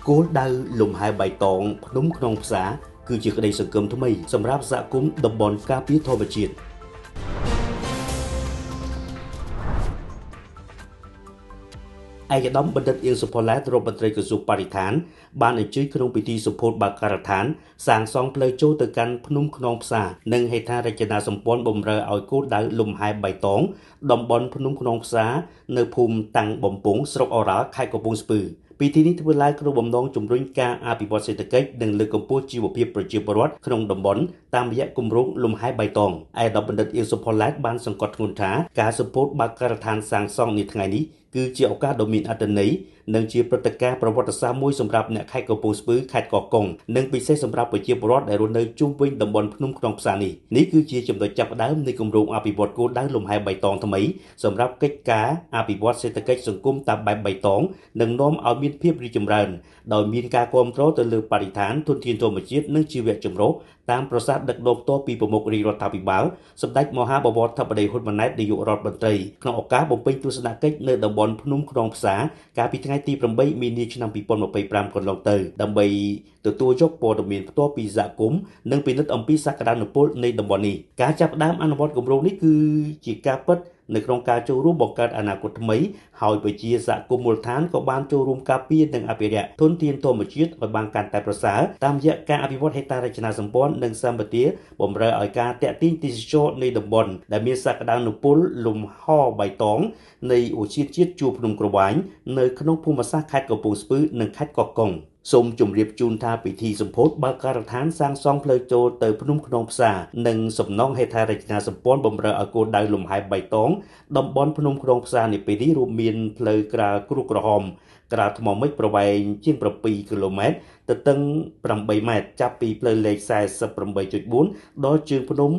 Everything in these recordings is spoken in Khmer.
គោលដៅលំហែបៃតងភ្នំក្នុងផ្សារគឺជាក្តីសង្ឃឹមថ្មីសម្រាប់សហគមន៍តំបន់ការពារធម្មជាតិឯកឧត្តមបណ្ឌិតអៀងសុផល្លែតរដ្ឋមន្ត្រីក្រសួងបរិស្ថានបានអញ្ជើញក្នុងពិធីសម្ពោធបើកការដ្ឋានសាងសង់ផ្លូវចូលទៅកាន់ភ្នំខ្នងផ្សារនិងហេដ្ឋារចនាសម្ព័ន្ធបម្រើឲ្យគោលដៅលំហែបៃតងតំបន់ភ្នំខ្នងផ្សារនៅភូមិតាំងបំពង់ស្រុកអូរ៉ាល់ខេត្តកំពង់ស្ពឺពិធីនេះធ្វើឡើងក្នុងបំណងជំរុញការអភិវឌ្ឍសេដ្ឋកិច្ចនិងលើកកម្ពស់ជីវភាពប្រជាពលរដ្ឋក្នុងតំបន់តាមរយៈគម្រោងលំហែបៃតងឯកឧត្តមបណ្ឌិតអៀងសុផល្លែតបានសង្កត់ធ្ងន់ថាការសម្ពោធបើកការដ្ឋានសាងសង់នាថ្ងៃនេះគឺជាឱកាសដ៏មានអត្ថន័យនិងជាព្រឹត្តិការណ៍ប្រវត្តិសាស្ត្រមួយសម្រាប់អ្នកខេត្តកំពង់ស្ពឺខេត្តកោះកុងនិងពិសេសសម្រាប់ប្រជាពលរដ្ឋដែលរស់នៅជុំវិញតំបន់ភ្នំក្នុងផ្សារនេះគឺជាចំណុចចាប់ផ្ដើមនៃគម្រោងអភិវឌ្ឍគោលដៅលំហែបៃតងថ្មីសម្រាប់កិច្ចការអភិវឌ្ឍសេដ្ឋកិច្ចសង្គមតាមបែបបៃតងនិងនាំឲ្យមានភាពរីកចម្រើនដោយមានការគាំទ្រទៅលើបរិស្ថានធនធានធម្មជាតិនិងជីវៈចម្រុះតាមប្រសាសន៍ដឹកនាំផ្ទាល់ពីប្រមុខរាជរដ្ឋាភិបាលសម្ដេចមហាបវរធិបតីហ៊ុនម៉ាណែតនាយករដ្ឋមន្ត្រីក្នុងឱកាសបំពេញទស្សនកិច្ចនៅតំបន់ភ្នំខ្នងផ្សារកាលពីថ្ងៃទី8មីនាឆ្នាំ2025កន្លងទៅដើម្បីទទួលយកព័ត៌មានផ្ទាល់ពីសហគមន៍និងពិនិត្យអំពីសក្តានុពលនៃតំបន់នេះការចាប់ផ្ដើមអនុវត្តគម្រោងនេះគឺជាការពិតនៅក្នុងការចូលរួមបង្កើតអនាគតថ្មីហើយប្រជាសហគមន៍មូលដ្ឋានក៏បានចូលរួមការពារនិងអភិរក្សធនធានធម្មជាតិឲ្យបានកាន់តែប្រសើរតាមរយៈការអភិវឌ្ឍហេដ្ឋារចនាសម្ព័ន្ធនិងសម្បទាបម្រើឲ្យការទាក់ទាញទេសចរនៃតំបន់ដែលមានសក្តានុពលលំហបៃតងនៃឧទ្យានជាតិជួរភ្នំក្រវាញនៅក្នុងភូមិសាស្ត្រខេត្តកំពង់ស្ពឺនិងខេត្តកោះកុងសូមជម្រាបជូនថាពិធីសម្ពោធបើកការដ្ឋានសាងសង់ផ្លូវចូលទៅភ្នំខ្នងផ្សារនិងសំណង់ហេដ្ឋារចនាសម្ព័ន្ធបម្រើឲ្យគោលដៅលំហែបៃតងតំបន់ភ្នំខ្នងផ្សារនេះពេលនេះរួមមានផ្លូវក្រាលគ្រួក្រហមក្រាលថ្មមិចប្រវែងជាង7គីឡូម៉ែត្រទទឹង8ម៉ែត្រចាប់ពីផ្លូវលេខ48.4ដល់ជើងភ្នំ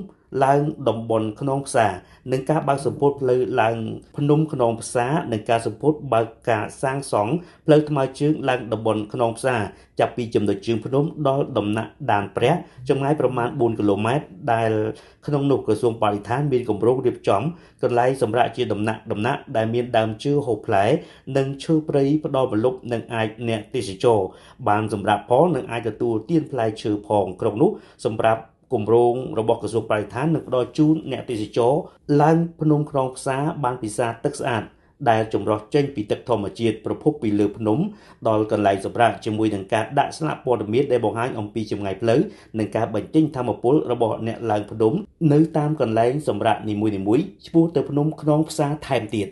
ឡើងតំបន់ខ្នងផ្សារនិងការបើកសម្ពោធផ្លូវឡើងភ្នំខ្នងផ្សារនិងការសម្ពោធបើកការសាងសង់ផ្លូវថ្មើរជើងឡើងតំបន់ខ្នងផ្សារចាប់ពីចំណុចជើងភ្នំដល់ដំណាក់ដានព្រះចម្ងាយប្រមាណ4គីឡូម៉ែត្រដែលក្នុងនោះក្រសួងបរិស្ថានមានគម្រោងរៀបចំកន្លែងសម្រាប់ជាដំណាក់ដែលមានដើមឈើហូបផ្លែនិងឈើព្រៃផ្ដល់ម្លប់និងអាចអ្នកទេសចរបានសម្រាប់ផងនិងអាចទទួលទានផ្លែឈើផងក្នុងនោះសម្រាប់គម្រោងរបស់ក្រសួងបរិស្ថាននឹងផ្ដល់ជូនអ្នកទេសចរឡើងភ្នំខ្នងផ្សារបានពិសាទឹកស្អាតដែលចម្រោះចេញពីទឹកធម្មជាតិប្រភពពីលើភ្នំដល់កន្លែងសម្រាប់ជាមួយនឹងការដាក់ស្លាកព័ត៌មានដែលបង្ហាញអំពីចម្ងាយផ្លូវនិងការបញ្ចេញថាមពលរបស់អ្នកឡើងភ្នំនៅតាមកន្លែងសម្រាប់នីមួយៗឆ្ពោះទៅភ្នំខ្នងផ្សារថែមទៀត